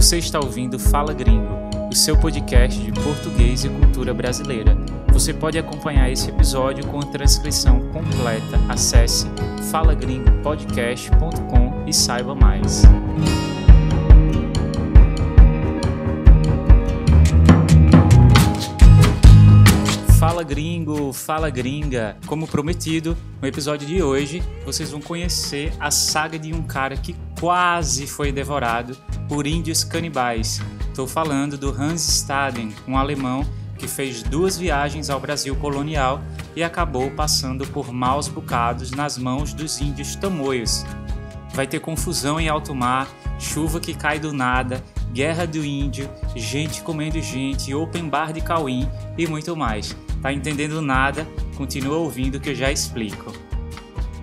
Você está ouvindo Fala Gringo, o seu podcast de português e cultura brasileira. Você pode acompanhar esse episódio com a transcrição completa. Acesse falagringopodcast.com e saiba mais. Fala gringo, fala gringa! Como prometido, no episódio de hoje, vocês vão conhecer a saga de um cara que quase foi devorado por índios canibais. Estou falando do Hans Staden, um alemão que fez 2 viagens ao Brasil colonial e acabou passando por maus bocados nas mãos dos índios tamoios. Vai ter confusão em alto mar, chuva que cai do nada, guerra do índio, gente comendo gente, open bar de Cauim e muito mais. Tá entendendo nada? Continua ouvindo que eu já explico.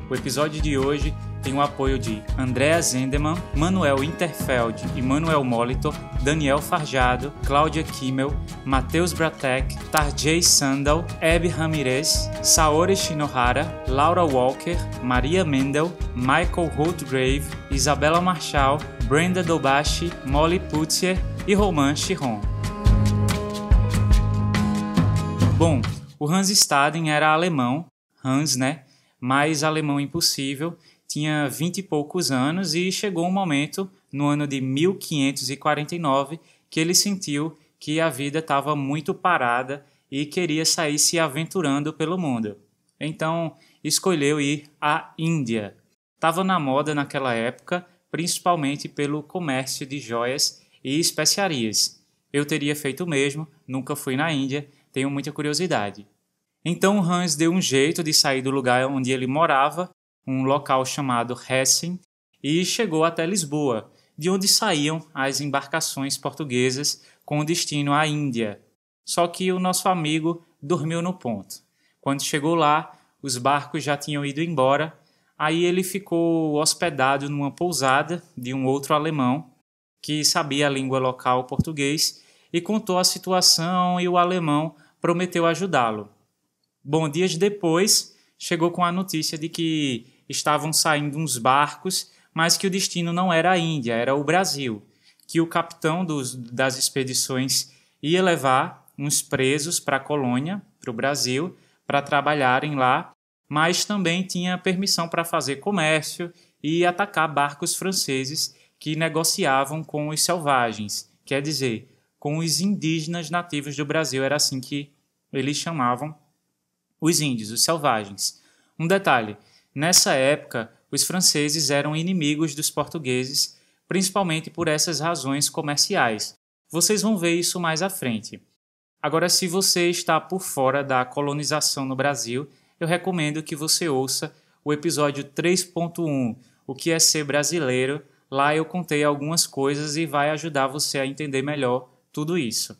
O episódio de hoje tem o apoio de Andrea Zendemann, Manuel Interfeld e Manuel Molitor, Daniel Farjado, Cláudia Kimmel, Matheus Bratek, Tarjei Sandal, Abby Ramirez, Saori Shinohara, Laura Walker, Maria Mendel, Michael Holdgrave, Isabela Marshall, Brenda Dobashi, Molly Putzier e Roman Chiron. Bom, o Hans Staden era alemão, Hans, né? Mas alemão impossível, tinha 20 e poucos anos e chegou um momento, no ano de 1549, que ele sentiu que a vida estava muito parada e queria sair se aventurando pelo mundo. Então, escolheu ir à Índia. Estava na moda naquela época, principalmente pelo comércio de joias e especiarias. Eu teria feito o mesmo, nunca fui na Índia, tenho muita curiosidade. Então Hans deu um jeito de sair do lugar onde ele morava, um local chamado Hessen, e chegou até Lisboa, de onde saíam as embarcações portuguesas com destino à Índia. Só que o nosso amigo dormiu no ponto. Quando chegou lá, os barcos já tinham ido embora, aí ele ficou hospedado numa pousada de um outro alemão que sabia a língua local português e contou a situação e o alemão prometeu ajudá-lo. Bom, dias depois, chegou com a notícia de que estavam saindo uns barcos, mas que o destino não era a Índia, era o Brasil, que o capitão das expedições ia levar uns presos para a colônia, para o Brasil, para trabalharem lá, mas também tinha permissão para fazer comércio e atacar barcos franceses que negociavam com os selvagens, quer dizer, com os indígenas nativos do Brasil, era assim que eles chamavam os índios, os selvagens. Um detalhe, nessa época, os franceses eram inimigos dos portugueses, principalmente por essas razões comerciais. Vocês vão ver isso mais à frente. Agora, se você está por fora da colonização no Brasil, eu recomendo que você ouça o episódio 3.1, O que é ser brasileiro. Lá eu contei algumas coisas e vai ajudar você a entender melhor tudo isso.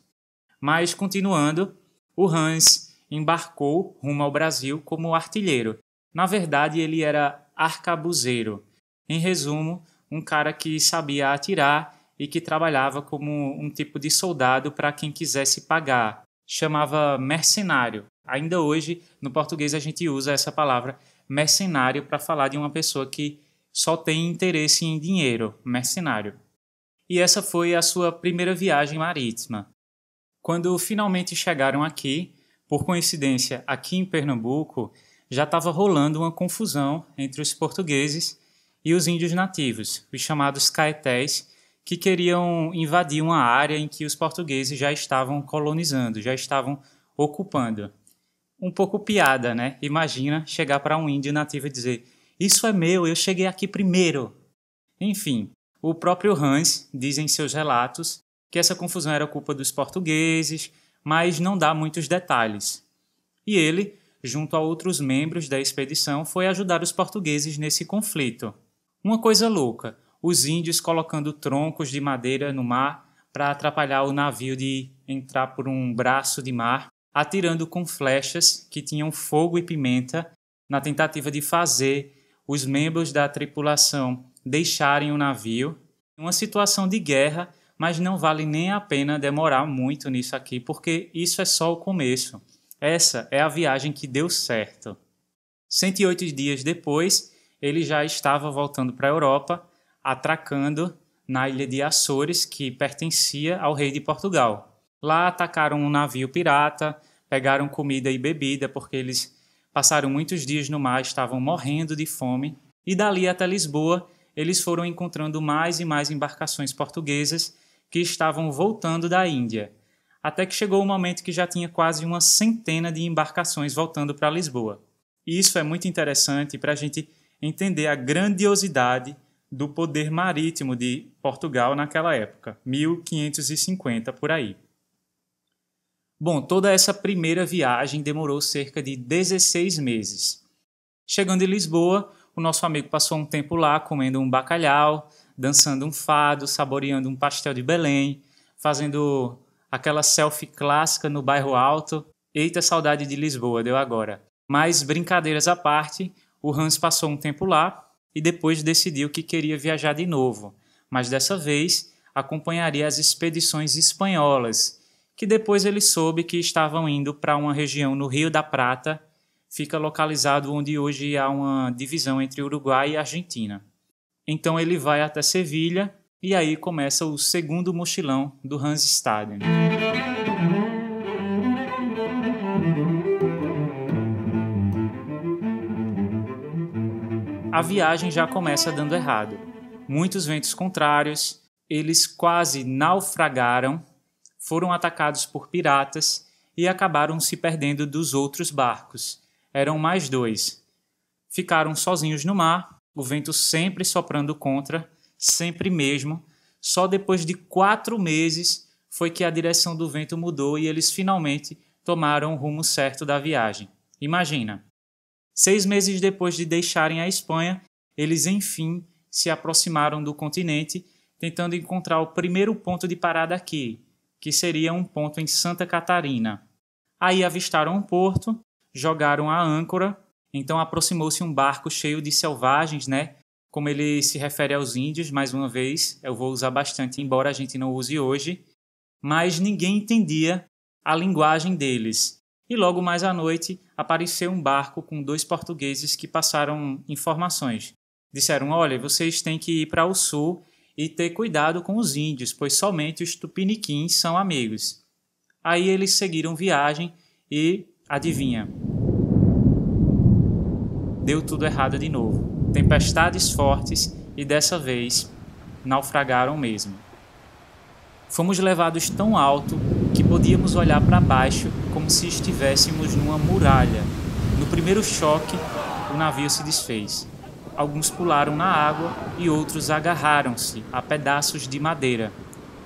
Mas, continuando, o Hans embarcou rumo ao Brasil como artilheiro. Na verdade, ele era arcabuzeiro. Em resumo, um cara que sabia atirar e que trabalhava como um tipo de soldado para quem quisesse pagar. Chamava mercenário. Ainda hoje, no português, a gente usa essa palavra mercenário para falar de uma pessoa que só tem interesse em dinheiro, mercenário. E essa foi a sua primeira viagem marítima. Quando finalmente chegaram aqui, por coincidência, aqui em Pernambuco, já estava rolando uma confusão entre os portugueses e os índios nativos, os chamados caetés, que queriam invadir uma área em que os portugueses já estavam colonizando, já estavam ocupando. Um pouco piada, né? Imagina chegar para um índio nativo e dizer: "Isso é meu, eu cheguei aqui primeiro." Enfim, o próprio Hans diz em seus relatos que essa confusão era culpa dos portugueses, mas não dá muitos detalhes. E ele, junto a outros membros da expedição, foi ajudar os portugueses nesse conflito. Uma coisa louca, os índios colocando troncos de madeira no mar para atrapalhar o navio de entrar por um braço de mar, atirando com flechas que tinham fogo e pimenta, na tentativa de fazer os membros da tripulação deixarem o navio. Uma situação de guerra, mas não vale nem a pena demorar muito nisso aqui, porque isso é só o começo. Essa é a viagem que deu certo. 108 dias depois, ele já estava voltando para a Europa, atracando na ilha de Açores, que pertencia ao rei de Portugal. Lá atacaram um navio pirata, pegaram comida e bebida, porque eles passaram muitos dias no mar, estavam morrendo de fome, e dali até Lisboa eles foram encontrando mais e mais embarcações portuguesas que estavam voltando da Índia, até que chegou o momento que já tinha quase uma centena de embarcações voltando para Lisboa. E isso é muito interessante para a gente entender a grandiosidade do poder marítimo de Portugal naquela época, 1550 por aí. Bom, toda essa primeira viagem demorou cerca de 16 meses. Chegando em Lisboa, o nosso amigo passou um tempo lá comendo um bacalhau, dançando um fado, saboreando um pastel de Belém, fazendo aquela selfie clássica no bairro Alto. Eita, saudade de Lisboa, deu agora. Mas, brincadeiras à parte, o Hans passou um tempo lá e depois decidiu que queria viajar de novo, mas dessa vez acompanharia as expedições espanholas, que depois ele soube que estavam indo para uma região no Rio da Prata, fica localizado onde hoje há uma divisão entre Uruguai e Argentina. Então ele vai até Sevilha e aí começa o segundo mochilão do Hans Staden. A viagem já começa dando errado. Muitos ventos contrários, eles quase naufragaram, foram atacados por piratas e acabaram se perdendo dos outros barcos. Eram mais 2. Ficaram sozinhos no mar, o vento sempre soprando contra, sempre mesmo. Só depois de 4 meses foi que a direção do vento mudou e eles finalmente tomaram o rumo certo da viagem. Imagina! 6 meses depois de deixarem a Espanha, eles enfim se aproximaram do continente, tentando encontrar o primeiro ponto de parada aqui, que seria um ponto em Santa Catarina. Aí avistaram um porto, jogaram a âncora, então aproximou-se um barco cheio de selvagens, né? Como ele se refere aos índios, mais uma vez, eu vou usar bastante, embora a gente não use hoje, mas ninguém entendia a linguagem deles. E logo mais à noite apareceu um barco com 2 portugueses que passaram informações. Disseram, olha, vocês têm que ir para o sul e ter cuidado com os índios, pois somente os tupiniquins são amigos. Aí eles seguiram viagem e, adivinha, deu tudo errado de novo. Tempestades fortes e dessa vez naufragaram mesmo. Fomos levados tão alto que podíamos olhar para baixo como se estivéssemos numa muralha. No primeiro choque, o navio se desfez. Alguns pularam na água e outros agarraram-se a pedaços de madeira.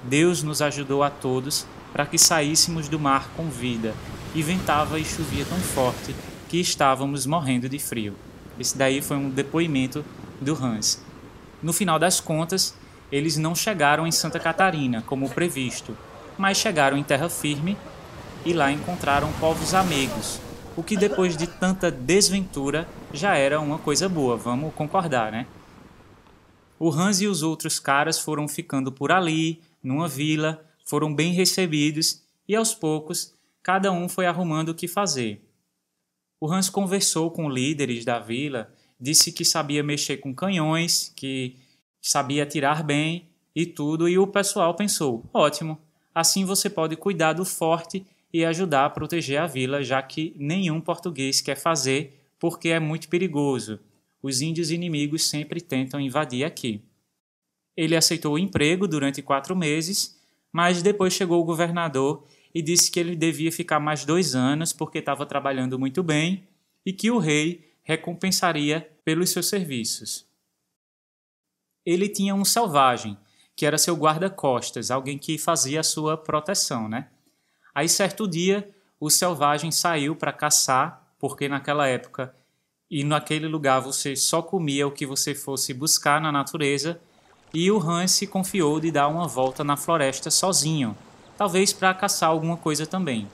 Deus nos ajudou a todos para que saíssemos do mar com vida, e ventava e chovia tão forte que estávamos morrendo de frio. Esse daí foi um depoimento do Hans. No final das contas, eles não chegaram em Santa Catarina, como previsto, mas chegaram em terra firme e lá encontraram povos amigos, o que depois de tanta desventura já era uma coisa boa, vamos concordar, né? O Hans e os outros caras foram ficando por ali, numa vila, foram bem recebidos e aos poucos cada um foi arrumando o que fazer. O Hans conversou com líderes da vila, disse que sabia mexer com canhões, que sabia atirar bem e tudo, e o pessoal pensou, ótimo, assim você pode cuidar do forte e ajudar a proteger a vila, já que nenhum português quer fazer porque é muito perigoso. Os índios inimigos sempre tentam invadir aqui. Ele aceitou o emprego durante 4 meses, mas depois chegou o governador e disse que ele devia ficar mais 2 anos porque estava trabalhando muito bem e que o rei recompensaria pelos seus serviços. Ele tinha um selvagem, que era seu guarda-costas, alguém que fazia a sua proteção, né? Aí, certo dia, o selvagem saiu para caçar, porque naquela época e naquele lugar você só comia o que você fosse buscar na natureza, e o Hans se confiou de dar uma volta na floresta sozinho, talvez para caçar alguma coisa também.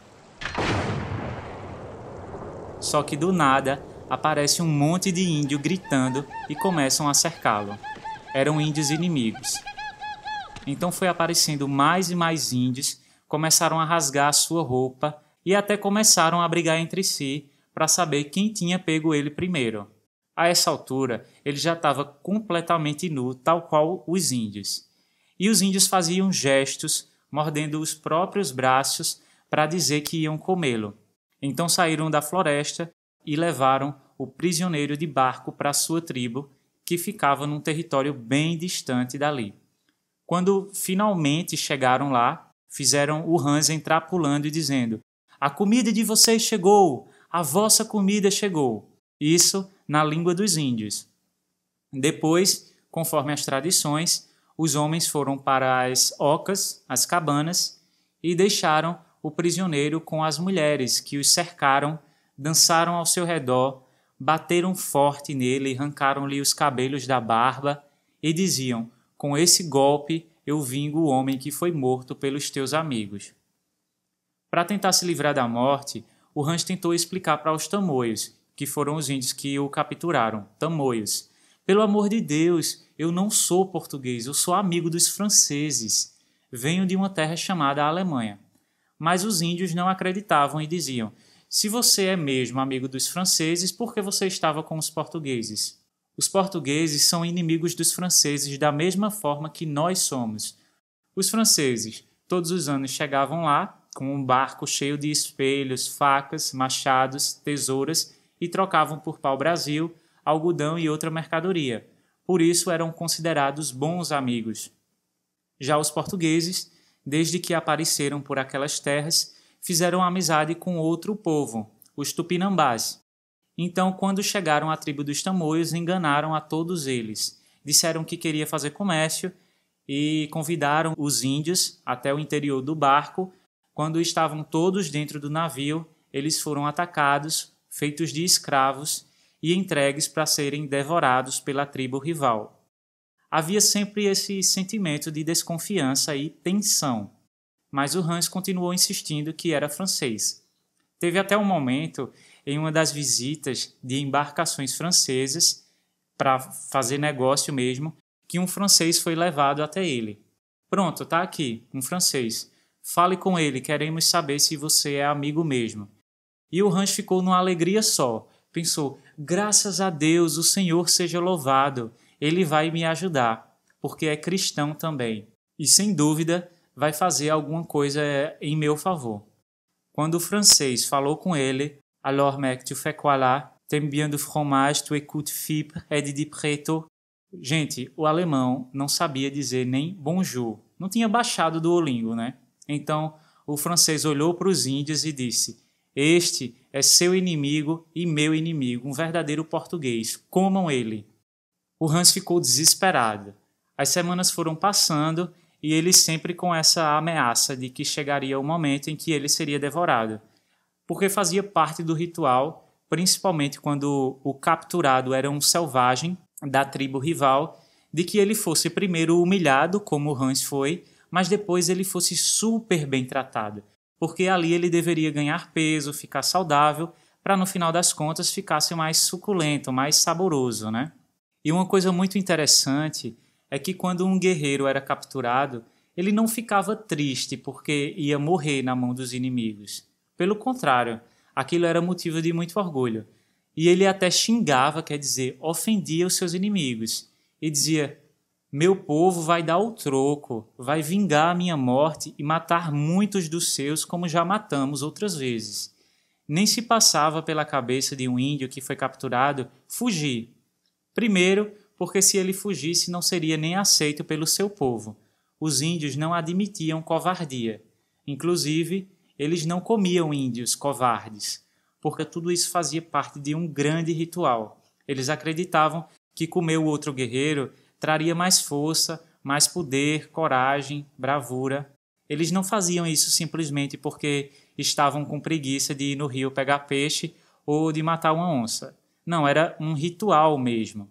Só que do nada aparece um monte de índio gritando e começam a cercá-lo. Eram índios inimigos. Então foi aparecendo mais e mais índios, começaram a rasgar a sua roupa e até começaram a brigar entre si para saber quem tinha pego ele primeiro. A essa altura, ele já estava completamente nu, tal qual os índios. e os índios faziam gestos, mordendo os próprios braços para dizer que iam comê-lo. Então saíram da floresta e levaram o prisioneiro de barco para sua tribo, que ficava num território bem distante dali. Quando finalmente chegaram lá, fizeram o Hans entrar pulando e dizendo: "A comida de vocês chegou! A vossa comida chegou!" Isso na língua dos índios. Depois, conforme as tradições, os homens foram para as ocas, as cabanas, e deixaram o prisioneiro com as mulheres, que os cercaram, dançaram ao seu redor, bateram forte nele, arrancaram-lhe os cabelos da barba e diziam: "Com esse golpe eu vingo o homem que foi morto pelos teus amigos." Para tentar se livrar da morte, o Hans tentou explicar para os tamoios, que foram os índios que o capturaram, tamoios: "Pelo amor de Deus, eu não sou português, eu sou amigo dos franceses. Venho de uma terra chamada Alemanha." Mas os índios não acreditavam e diziam: "Se você é mesmo amigo dos franceses, por que você estava com os portugueses? Os portugueses são inimigos dos franceses da mesma forma que nós somos." Os franceses todos os anos chegavam lá com um barco cheio de espelhos, facas, machados, tesouras e trocavam por pau-brasil, algodão e outra mercadoria. Por isso eram considerados bons amigos. Já os portugueses, desde que apareceram por aquelas terras, fizeram amizade com outro povo, os tupinambás. Então, quando chegaram à tribo dos tamoios, enganaram a todos eles. Disseram que queria fazer comércio e convidaram os índios até o interior do barco. Quando estavam todos dentro do navio, eles foram atacados, feitos de escravos e entregues para serem devorados pela tribo rival. Havia sempre esse sentimento de desconfiança e tensão, mas o Hans continuou insistindo que era francês. Teve até um momento, em uma das visitas de embarcações francesas, para fazer negócio mesmo, que um francês foi levado até ele. "Pronto, está aqui, um francês. Fale com ele, queremos saber se você é amigo mesmo." E o Hans ficou numa alegria só. Pensou: "Graças a Deus, o Senhor seja louvado. Ele vai me ajudar, porque é cristão também. E sem dúvida vai fazer alguma coisa em meu favor." Quando o francês falou com ele: "Alors mec, tu fais quoi là? T'aimes bien du fromage, tu écoutes fibre et de preto." Gente, o alemão não sabia dizer nem bonjour. Não tinha baixado do Duolingo, né? Então o francês olhou para os índios e disse: "Este é seu inimigo e meu inimigo, um verdadeiro português. Comam ele." O Hans ficou desesperado. As semanas foram passando e ele sempre com essa ameaça de que chegaria o momento em que ele seria devorado, porque fazia parte do ritual, principalmente quando o capturado era um selvagem da tribo rival, de que ele fosse primeiro humilhado, como o Hans foi, mas depois ele fosse super bem tratado, porque ali ele deveria ganhar peso, ficar saudável, para no final das contas ficasse mais suculento, mais saboroso, né? E uma coisa muito interessante é que quando um guerreiro era capturado, ele não ficava triste porque ia morrer na mão dos inimigos. Pelo contrário, aquilo era motivo de muito orgulho. E ele até xingava, quer dizer, ofendia os seus inimigos. E dizia: "Meu povo vai dar o troco, vai vingar a minha morte e matar muitos dos seus como já matamos outras vezes." Nem se passava pela cabeça de um índio que foi capturado fugir. Primeiro, porque se ele fugisse não seria nem aceito pelo seu povo. Os índios não admitiam covardia. Inclusive, eles não comiam índios covardes, porque tudo isso fazia parte de um grande ritual. Eles acreditavam que comer o outro guerreiro traria mais força, mais poder, coragem, bravura. Eles não faziam isso simplesmente porque estavam com preguiça de ir no rio pegar peixe ou de matar uma onça. Não, era um ritual mesmo.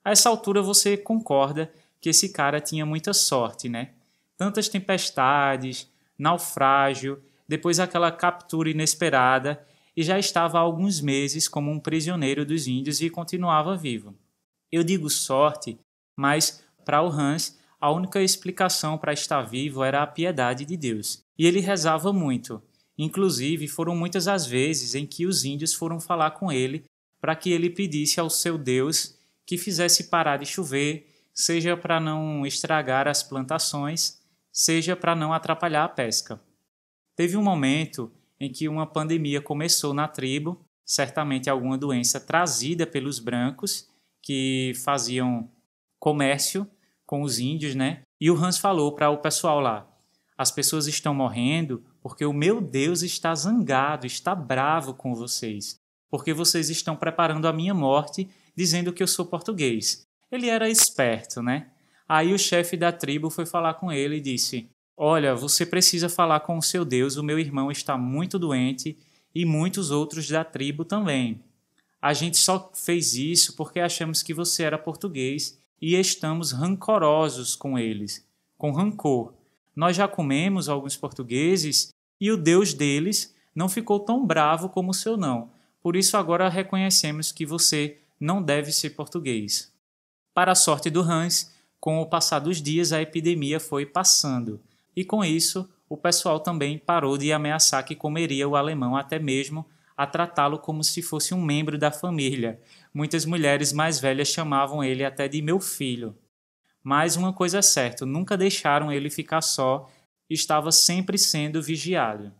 A essa altura você concorda que esse cara tinha muita sorte, né? Tantas tempestades, naufrágio, depois aquela captura inesperada, e já estava há alguns meses como um prisioneiro dos índios e continuava vivo. Eu digo sorte, mas para o Hans, a única explicação para estar vivo era a piedade de Deus. E ele rezava muito. Inclusive, foram muitas as vezes em que os índios foram falar com ele para que ele pedisse ao seu Deus que fizesse parar de chover, seja para não estragar as plantações, seja para não atrapalhar a pesca. Teve um momento em que uma pandemia começou na tribo, certamente alguma doença trazida pelos brancos que faziam comércio com os índios, né? E o Hans falou para o pessoal lá: as pessoas estão morrendo porque o meu Deus está zangado, está bravo com vocês, porque vocês estão preparando a minha morte dizendo que eu sou português. Ele era esperto, né? Aí o chefe da tribo foi falar com ele e disse: olha, você precisa falar com o seu Deus, o meu irmão está muito doente e muitos outros da tribo também. A gente só fez isso porque achamos que você era português e estamos rancorosos com eles, com rancor. Nós já comemos alguns portugueses e o Deus deles não ficou tão bravo como o seu não. Por isso agora reconhecemos que você não deve ser português. Para a sorte do Hans, com o passar dos dias a epidemia foi passando. E com isso, o pessoal também parou de ameaçar que comeria o alemão, até mesmo a tratá-lo como se fosse um membro da família. Muitas mulheres mais velhas chamavam ele até de meu filho. Mas uma coisa é certa, nunca deixaram ele ficar só, estava sempre sendo vigiado.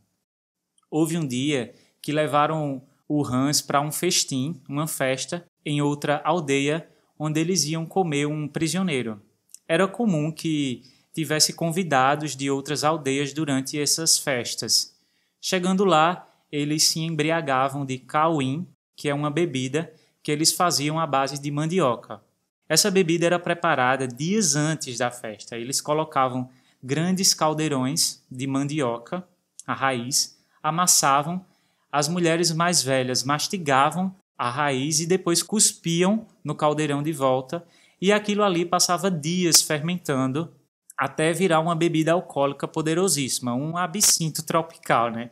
Houve um dia que levaram o Hans para um festim, uma festa, em outra aldeia, onde eles iam comer um prisioneiro. Era comum que tivesse convidados de outras aldeias durante essas festas. Chegando lá, eles se embriagavam de cauim, que é uma bebida que eles faziam à base de mandioca. Essa bebida era preparada dias antes da festa. Eles colocavam grandes caldeirões de mandioca, a raiz, amassavam, as mulheres mais velhas mastigavam a raiz e depois cuspiam no caldeirão de volta, e aquilo ali passava dias fermentando até virar uma bebida alcoólica poderosíssima, um absinto tropical, né?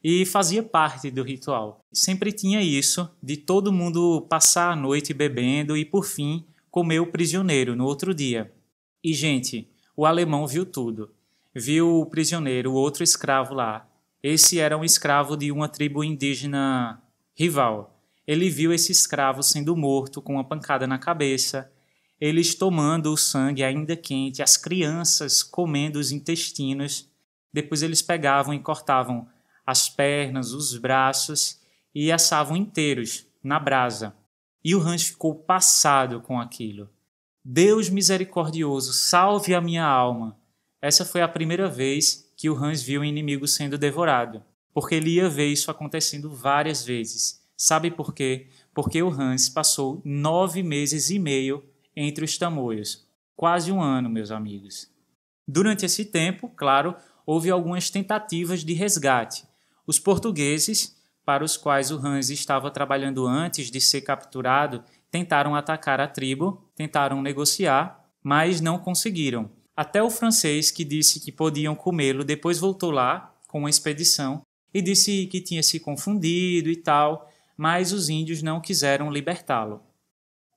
E fazia parte do ritual. Sempre tinha isso, de todo mundo passar a noite bebendo e, por fim, comer o prisioneiro no outro dia. E, gente, o alemão viu tudo. Viu o prisioneiro, o outro escravo lá. Esse era um escravo de uma tribo indígena rival. Ele viu esse escravo sendo morto com uma pancada na cabeça, eles tomando o sangue ainda quente, as crianças comendo os intestinos. Depois eles pegavam e cortavam as pernas, os braços e assavam inteiros na brasa. E o Hans ficou passado com aquilo. Deus misericordioso, salve a minha alma. Essa foi a primeira vez que o Hans viu o inimigo sendo devorado, porque ele ia ver isso acontecendo várias vezes. Sabe por quê? Porque o Hans passou 9 meses e meio entre os tamoios. Quase um ano, meus amigos. Durante esse tempo, claro, houve algumas tentativas de resgate. Os portugueses, para os quais o Hans estava trabalhando antes de ser capturado, tentaram atacar a tribo, tentaram negociar, mas não conseguiram. Até o francês, que disse que podiam comê-lo, depois voltou lá com uma expedição e disse que tinha se confundido e tal, mas os índios não quiseram libertá-lo.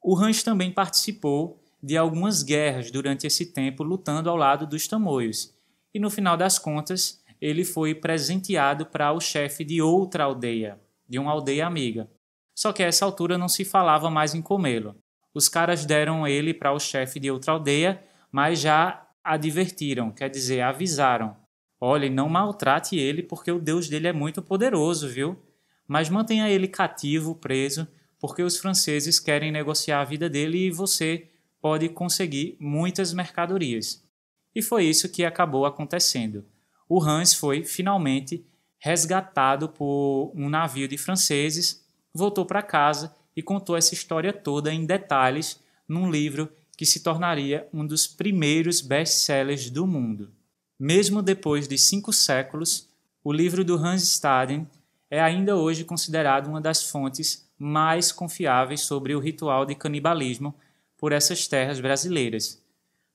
O Hans também participou de algumas guerras durante esse tempo, lutando ao lado dos tamoios. E no final das contas, ele foi presenteado para o chefe de outra aldeia, de uma aldeia amiga. Só que a essa altura não se falava mais em comê-lo. Os caras deram ele para o chefe de outra aldeia, mas já advertiram, quer dizer, avisaram. Olha, não maltrate ele porque o Deus dele é muito poderoso, viu? Mas mantenha ele cativo, preso, porque os franceses querem negociar a vida dele e você pode conseguir muitas mercadorias. E foi isso que acabou acontecendo. O Hans foi, finalmente, resgatado por um navio de franceses, voltou para casa e contou essa história toda em detalhes num livro que se tornaria um dos primeiros best-sellers do mundo. Mesmo depois de 5 séculos, o livro do Hans Staden é ainda hoje considerado uma das fontes mais confiáveis sobre o ritual de canibalismo por essas terras brasileiras.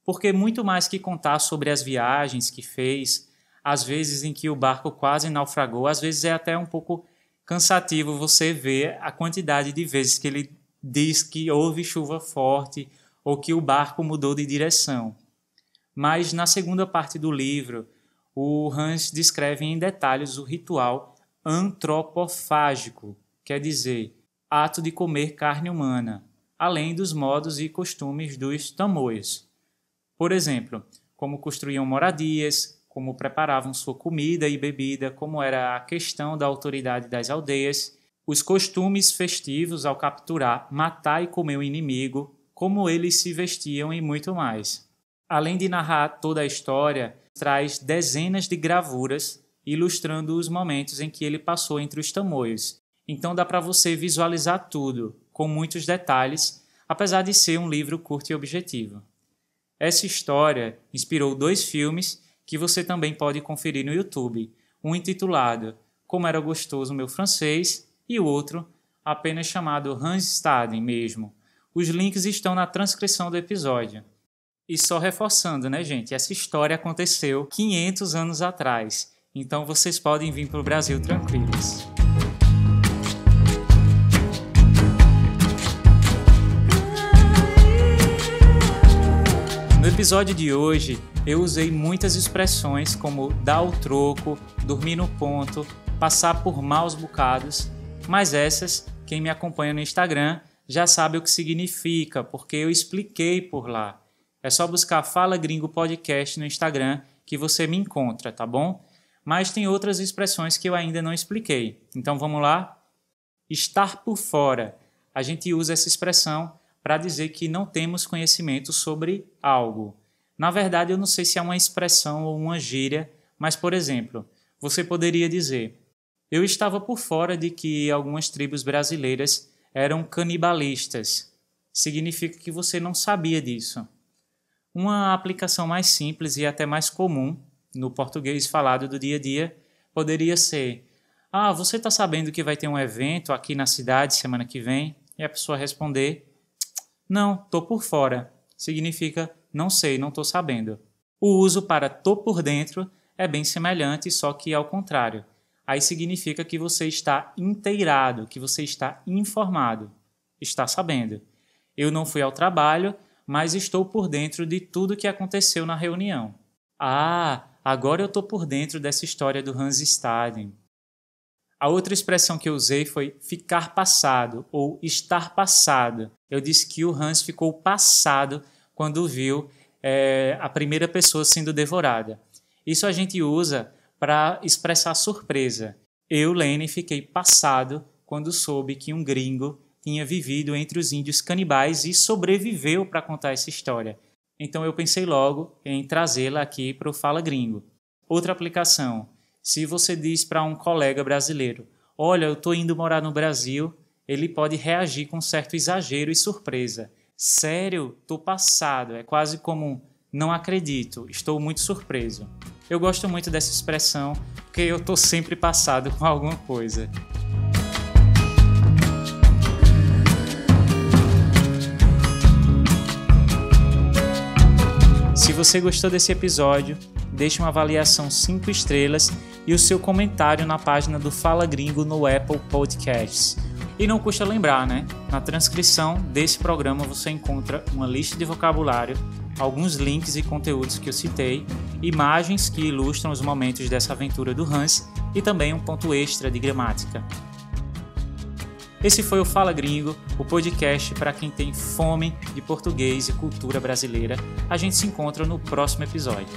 Porque muito mais que contar sobre as viagens que fez, às vezes em que o barco quase naufragou, às vezes é até um pouco cansativo você ver a quantidade de vezes que ele diz que houve chuva forte ou que o barco mudou de direção. Mas na segunda parte do livro, o Hans descreve em detalhes o ritual antropofágico, quer dizer, ato de comer carne humana. além dos modos e costumes dos tamoios. Por exemplo, como construíam moradias, como preparavam sua comida e bebida, como era a questão da autoridade das aldeias, os costumes festivos ao capturar, matar e comer o inimigo, como eles se vestiam e muito mais. Além de narrar toda a história, traz dezenas de gravuras ilustrando os momentos em que ele passou entre os tamoios. Então dá para você visualizar tudo, com muitos detalhes, apesar de ser um livro curto e objetivo. Essa história inspirou 2 filmes que você também pode conferir no YouTube, um intitulado Como Era Gostoso Meu Francês e o outro apenas chamado Hans Staden mesmo. Os links estão na transcrição do episódio. E só reforçando, né, gente? Essa história aconteceu 500 anos atrás, então vocês podem vir para o Brasil tranquilos. No episódio de hoje, eu usei muitas expressões como dar o troco, dormir no ponto, passar por maus bocados, mas essas, quem me acompanha no Instagram, já sabe o que significa, porque eu expliquei por lá. É só buscar Fala Gringo Podcast no Instagram que você me encontra, tá bom? Mas tem outras expressões que eu ainda não expliquei. Então vamos lá? Estar por fora. A gente usa essa expressão para dizer que não temos conhecimento sobre algo. Na verdade, eu não sei se é uma expressão ou uma gíria, mas, por exemplo, você poderia dizer: eu estava por fora de que algumas tribos brasileiras eram canibalistas. Significa que você não sabia disso. Uma aplicação mais simples e até mais comum, no português falado do dia a dia, poderia ser: ah, você está sabendo que vai ter um evento aqui na cidade semana que vem? E a pessoa responder: não, estou por fora. Significa não sei, não estou sabendo. O uso para tô por dentro é bem semelhante, só que ao contrário. Aí significa que você está inteirado, que você está informado, está sabendo. Eu não fui ao trabalho, mas estou por dentro de tudo que aconteceu na reunião. Ah, agora eu estou por dentro dessa história do Hans Staden. A outra expressão que eu usei foi ficar passado ou estar passado. Eu disse que o Hans ficou passado quando viu a primeira pessoa sendo devorada. Isso a gente usa para expressar surpresa. Eu, Lene, fiquei passado quando soube que um gringo tinha vivido entre os índios canibais e sobreviveu para contar essa história. Então eu pensei logo em trazê-la aqui para o Fala Gringo. Outra aplicação: se você diz para um colega brasileiro: olha, eu estou indo morar no Brasil, ele pode reagir com certo exagero e surpresa. Sério? Estou passado. É quase como não acredito, estou muito surpreso. Eu gosto muito dessa expressão porque eu estou sempre passado com alguma coisa. Se você gostou desse episódio, deixe uma avaliação 5 estrelas e o seu comentário na página do Fala Gringo no Apple Podcasts. E não custa lembrar, né? Na transcrição desse programa você encontra uma lista de vocabulário, alguns links e conteúdos que eu citei, imagens que ilustram os momentos dessa aventura do Hans e também um ponto extra de gramática. Esse foi o Fala Gringo, o podcast para quem tem fome de português e cultura brasileira. A gente se encontra no próximo episódio.